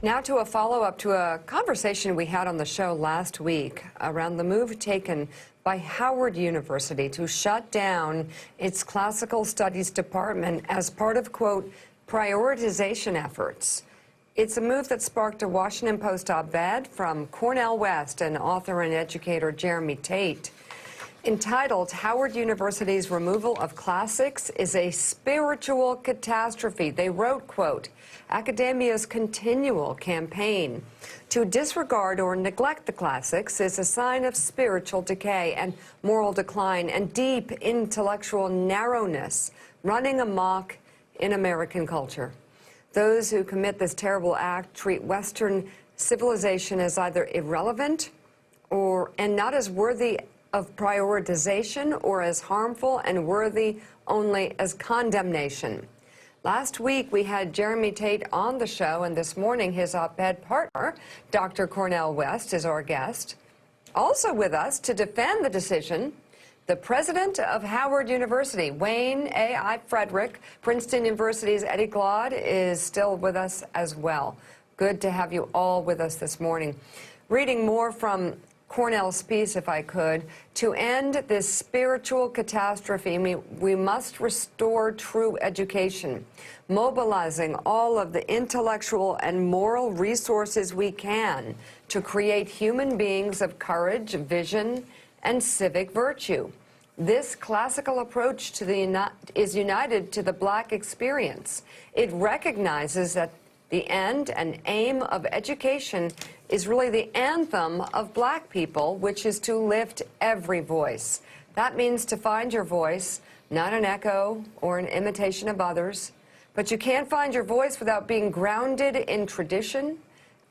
Now to a follow-up to a conversation we had on the show last week around the move taken by Howard University to shut down its classical studies department as part of, quote, prioritization efforts. It's a move that sparked a Washington Post op-ed from Cornel West and author and educator Jeremy Tate. Entitled, Howard University's Removal of Classics is a Spiritual Catastrophe. They wrote, quote, academia's continual campaign to disregard or neglect the classics is a sign of spiritual decay and moral decline and deep intellectual narrowness running amok in American culture. Those who commit this terrible act treat Western civilization as either irrelevant and not as worthy of prioritization or as harmful and worthy only as condemnation. Last week, we had Jeremy Tate on the show, and this morning, his op-ed partner, Dr. Cornel West, is our guest. Also with us to defend the decision, the president of Howard University, Wayne A.I. Frederick. Princeton University's Eddie Glaude is still with us as well. Good to have you all with us this morning. Reading more from Cornel's piece, if I could. To end this spiritual catastrophe, we must restore true education, mobilizing all of the intellectual and moral resources we can to create human beings of courage, vision, and civic virtue. This classical approach to is united to the Black experience. It recognizes that the end and aim of education is really the anthem of Black people, which is to lift every voice. That means to find your voice, not an echo or an imitation of others. But you can't find your voice without being grounded in tradition,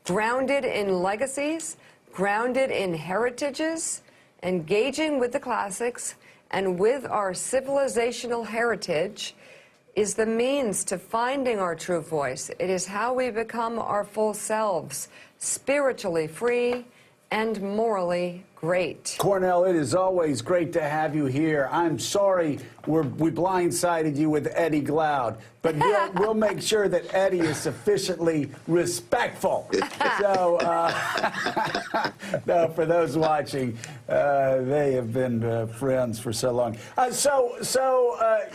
grounded in legacies, grounded in heritages, engaging with the classics and with our civilizational heritage is the means to finding our true voice. It is how we become our full selves, spiritually free and morally great. Cornel, it is always great to have you here. I'm sorry we blindsided you with Eddie Glaude, but we'll make sure that Eddie is sufficiently respectful. So, no, for those watching, they have been friends for so long.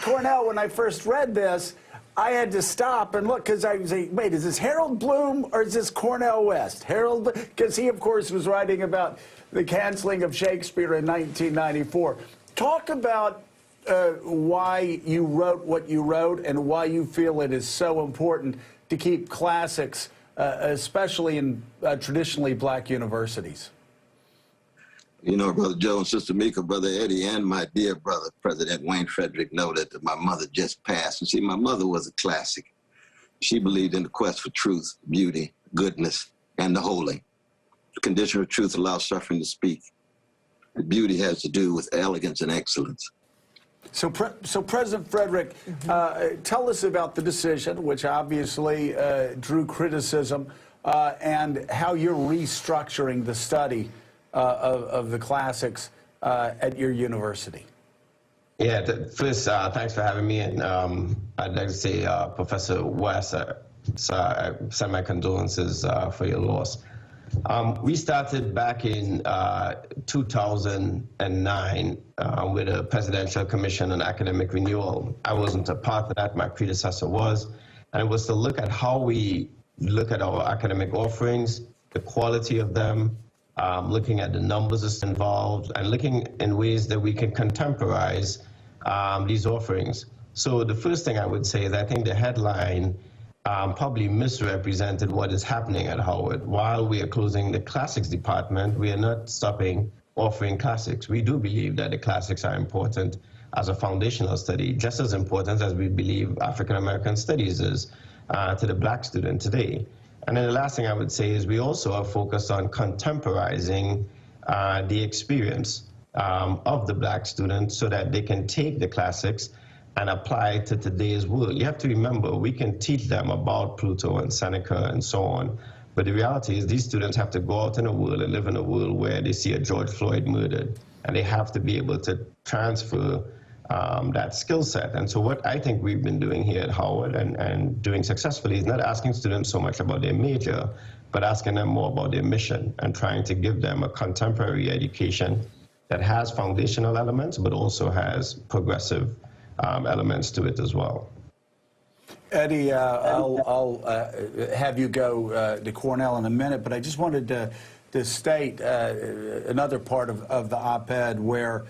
Cornel, when I first read this, I had to stop and look because I was saying, wait, is this Harold Bloom or is this Cornel West? Harold, because he, of course, was writing about the canceling of Shakespeare in 1994. Talk about why you wrote what you wrote and why you feel it is so important to keep classics, especially in traditionally Black universities. You know, Brother Joe and Sister Mika, Brother Eddie, and my dear brother, President Wayne Frederick, know that my mother just passed. And see, my mother was a classic. She believed in the quest for truth, beauty, goodness, and the holy. The condition of truth allows suffering to speak. The beauty has to do with elegance and excellence. So President Frederick, tell us about the decision, which obviously drew criticism, and how you're restructuring the study of the classics at your university. Yeah, first, thanks for having me. And I'd like to say, Professor West, I send my condolences for your loss. We started back in 2009 with a Presidential Commission on Academic Renewal. I wasn't a part of that, my predecessor was. And it was to look at how we look at our academic offerings, the quality of them, looking at the numbers that's involved, and looking in ways that we can contemporize these offerings. So the first thing I would say is I think the headline probably misrepresented what is happening at Howard. While we are closing the classics department, we are not stopping offering classics. We do believe that the classics are important as a foundational study, just as important as we believe African American studies is to the Black student today. And then the last thing I would say is we also are focused on contemporizing the experience of the Black student so that they can take the classics and apply it to today's world. You have to remember, we can teach them about Pluto and Seneca and so on, but the reality is these students have to go out in the world and live in a world where they see a George Floyd murdered, and they have to be able to transfer that skill set. And so what I think we've been doing here at Howard and doing successfully is not asking students so much about their major, but asking them more about their mission and trying to give them a contemporary education that has foundational elements, but also has progressive elements to it as well. Eddie, I'll have you go to Cornel in a minute, but I just wanted to state another part of the op-ed where